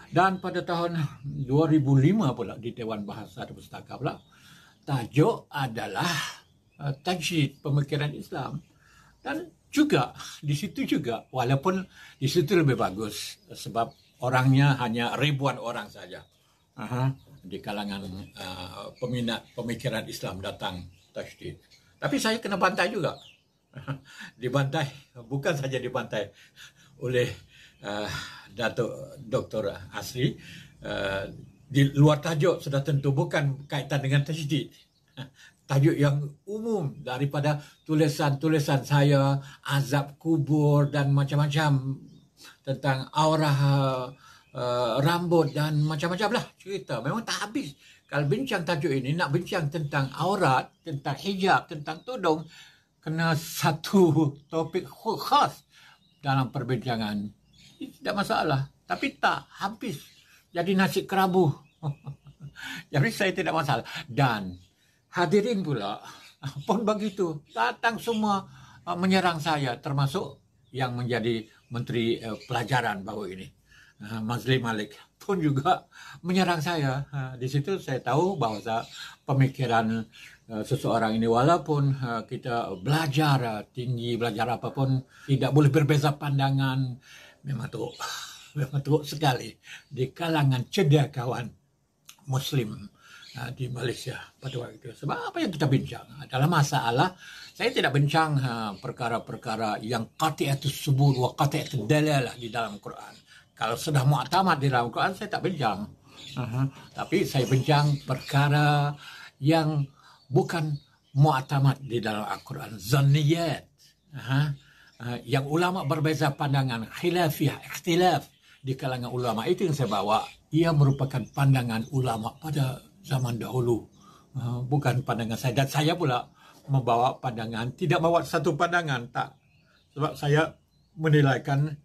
Dan pada tahun 2005 pula di Dewan Bahasa dan Pustaka pula, tajuk adalah tajdid pemikiran Islam. Dan juga di situ juga, walaupun di situ lebih bagus sebab orangnya hanya ribuan orang saja. Di kalangan peminat pemikiran Islam datang tajdid. Tapi saya kena bantai juga. Dibantai, bukan saja dibantai oleh Datuk Dr. Asri. Di luar tajuk sudah tentu bukan kaitan dengan tajdid. Tajuk yang umum daripada tulisan-tulisan saya, azab kubur dan macam-macam tentang aurah rambut dan macam-macam lah cerita. Memang tak habis. Kalau bincang tajuk ini, nak bincang tentang aurat, tentang hijab, tentang tudung, kena satu topik khas dalam perbincangan. Tidak masalah. Tapi tak habis. Jadi nasi kerabu. Jadi saya tidak masalah. Dan hadirin pula pun begitu. Datang semua menyerang saya. Termasuk yang menjadi Menteri Pelajaran baru ini. Mazli Malik pun juga menyerang saya. Di situ saya tahu bahawa pemikiran seseorang ini, walaupun kita belajar tinggi, belajar apapun, tidak boleh berbeza pandangan. Memang teruk sekali di kalangan cendekiawan Muslim di Malaysia pada waktu itu. Sebab apa yang kita bincang adalah masalah, saya tidak bincang perkara-perkara yang qati'atus subut wa qati'atud dalalah di dalam Quran. Kalau sudah mu'tamad di dalam Quran, saya tak bincang. Tapi saya bincang perkara yang bukan mu'tamad di dalam Al-Quran. Zanniyat. Yang ulama berbeza pandangan, khilafiyah, ikhtilaf di kalangan ulama. Itu yang saya bawa. Ia merupakan pandangan ulama pada zaman dahulu. Bukan pandangan saya. Dan saya pula membawa pandangan, tidak bawa satu pandangan. Tak. Sebab saya menilaikan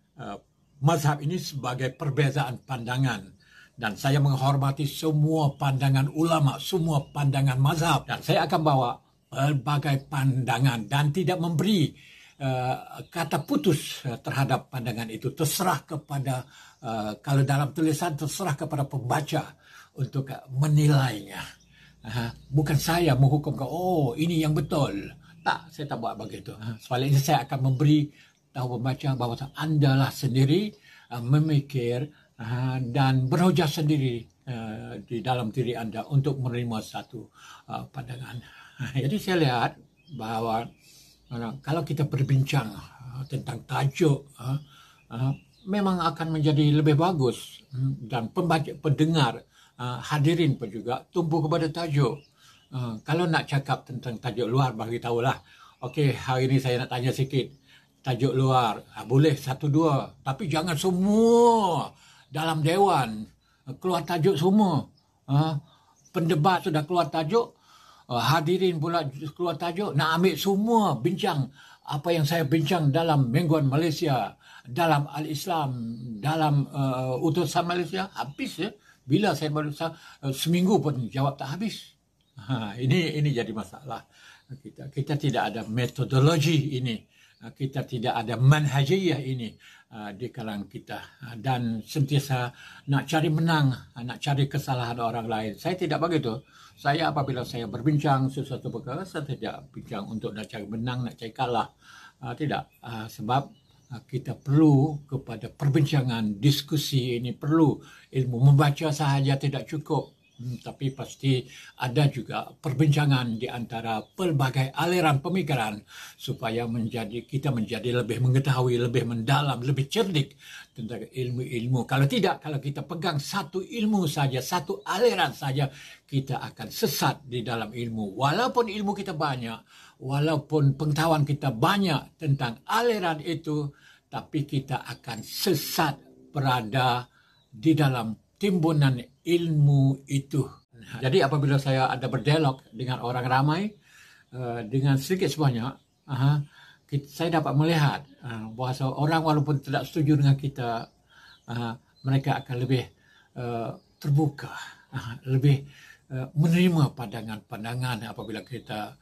mazhab ini sebagai perbezaan pandangan. Dan saya menghormati semua pandangan ulama, semua pandangan mazhab. Dan saya akan bawa berbagai pandangan dan tidak memberi kata putus terhadap pandangan itu. Terserah kepada, kalau dalam tulisan, terserah kepada pembaca untuk menilainya. Bukan saya menghukumkan, oh ini yang betul. Tak, saya tak buat begitu. Sebaliknya saya akan memberi tahu pembaca bahawa anda lah sendiri memikir dan berhujah sendiri di dalam diri anda untuk menerima satu pandangan. Jadi saya lihat bahawa kalau kita berbincang tentang tajuk, memang akan menjadi lebih bagus dan pembaca, pendengar, hadirin pun juga tumpu kepada tajuk. Kalau nak cakap tentang tajuk luar, bagi tahulah. Okey, hari ini saya nak tanya sikit. Tajuk luar, boleh satu dua. Tapi jangan semua dalam dewan keluar tajuk semua. Pendebat sudah keluar tajuk, hadirin pula keluar tajuk. Nak ambil semua bincang apa yang saya bincang dalam Mingguan Malaysia, dalam Al-Islam, dalam utusan Malaysia. Habis ya. Bila saya baru seminggu pun jawab tak habis. Ini jadi masalah. Kita tidak ada metodologi ini. Kita tidak ada manhajiyah ini di kalangan kita. Dan sentiasa nak cari menang, nak cari kesalahan orang lain. Saya tidak begitu. Saya apabila saya berbincang sesuatu perkara, saya tidak bincang untuk nak cari menang, nak cari kalah. Tidak. Sebab kita perlu kepada perbincangan, diskusi ini perlu ilmu. Membaca sahaja tidak cukup. Tapi pasti ada juga perbincangan di antara pelbagai aliran pemikiran supaya kita menjadi lebih mengetahui, lebih mendalam, lebih cerdik tentang ilmu-ilmu. Kalau tidak, kalau kita pegang satu ilmu saja, satu aliran saja, kita akan sesat di dalam ilmu. Walaupun ilmu kita banyak, walaupun pengetahuan kita banyak tentang aliran itu, tapi kita akan sesat berada di dalam timbunan ilmu itu. Jadi apabila saya ada berdialog dengan orang ramai, dengan sedikit sebanyak, saya dapat melihat bahawa orang walaupun tidak setuju dengan kita, mereka akan lebih terbuka, lebih menerima pandangan-pandangan apabila kita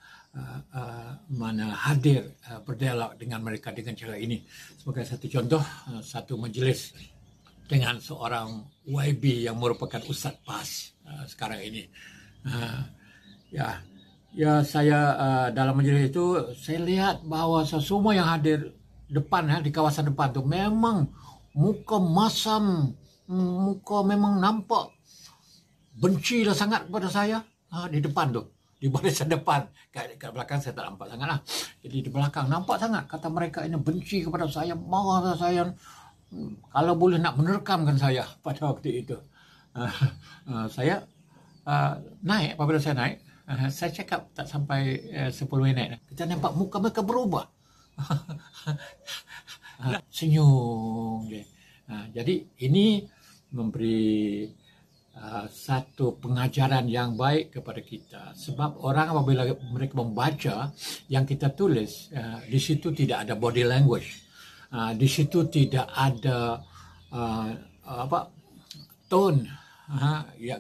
hadir berdialog dengan mereka dengan cara ini. Sebagai satu contoh, satu majlis dengan seorang YB yang merupakan Ustaz PAS sekarang ini. Saya dalam majlis itu saya lihat bahawa semua yang hadir depan di kawasan depan tu memang muka masam, muka memang nampak bencilah sangat kepada saya di depan tu, di barisan depan. Kat belakang saya tak nampak sangat lah. Jadi di belakang nampak sangat kata mereka ini benci kepada saya, marah saya. Kalau boleh nak menerkamkan saya pada waktu itu. Saya naik, apabila saya naik, saya cakap tak sampai 10 minit. Kita nampak muka mereka berubah. Senyum je. Jadi ini memberi satu pengajaran yang baik kepada kita. Sebab orang apabila mereka membaca yang kita tulis, di situ tidak ada body language. Di situ tidak ada tone.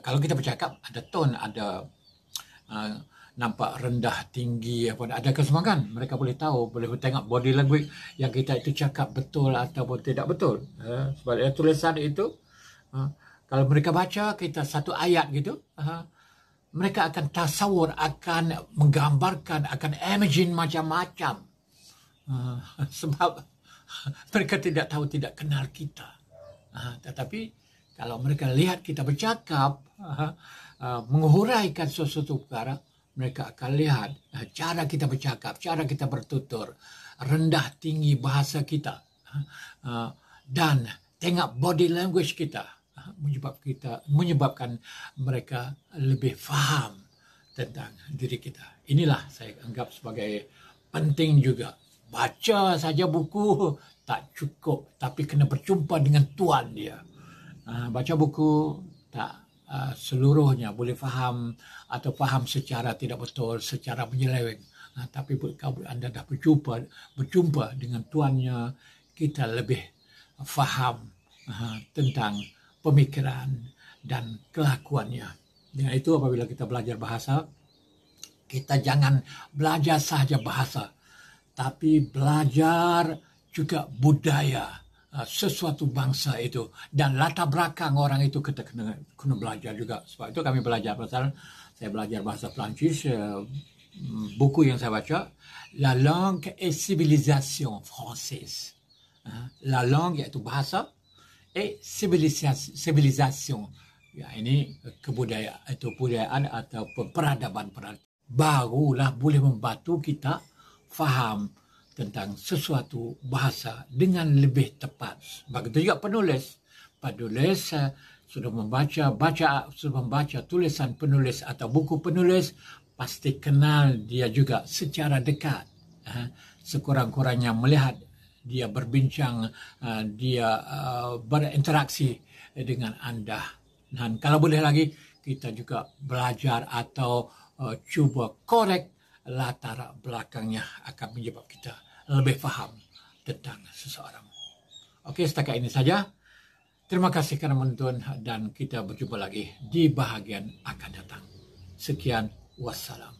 Kalau kita bercakap ada tone, ada nampak rendah, tinggi, ada kesemangat. Mereka boleh tahu, boleh tengok body language yang kita itu cakap betul ataupun tidak betul. Sebab tulisan itu, kalau mereka baca kita satu ayat gitu, mereka akan tasawur, akan menggambarkan, akan imagine macam-macam. Sebab mereka tidak tahu, tidak kenal kita. Tetapi kalau mereka lihat kita bercakap, menghuraikan sesuatu perkara, mereka akan lihat cara kita bercakap, cara kita bertutur, rendah tinggi bahasa kita, dan tengok body language kita, menyebabkan mereka lebih faham tentang diri kita. Inilah saya anggap sebagai penting juga. Baca saja buku tak cukup, tapi kena berjumpa dengan tuan dia. Baca buku tak seluruhnya boleh faham atau faham secara tidak betul, secara menyeleweng. Tapi kalau anda dah berjumpa dengan tuannya, kita lebih faham tentang pemikiran dan kelakuannya. Dengan itu apabila kita belajar bahasa, kita jangan belajar sahaja bahasa, tapi belajar juga budaya sesuatu bangsa itu dan latar belakang orang itu kita kena belajar juga. Sebab itu kami belajar saya belajar bahasa Perancis. Buku yang saya baca, La langue et civilisation française. La langue iaitu bahasa, et civilisation. Ini kebudayaan atau peradaban. Barulah boleh membantu kita faham tentang sesuatu bahasa dengan lebih tepat. Begitu juga penulis. Penulis sudah membaca tulisan penulis atau buku penulis, pasti kenal dia juga secara dekat. Sekurang-kurangnya melihat dia berbincang, dia berinteraksi dengan anda. Dan kalau boleh lagi, kita juga belajar atau cuba korek latar belakangnya, akan menyebab kita lebih faham tentang seseorang. Okey, setakat ini saja. Terima kasih kerana menonton dan kita berjumpa lagi di bahagian akan datang. Sekian, wassalam.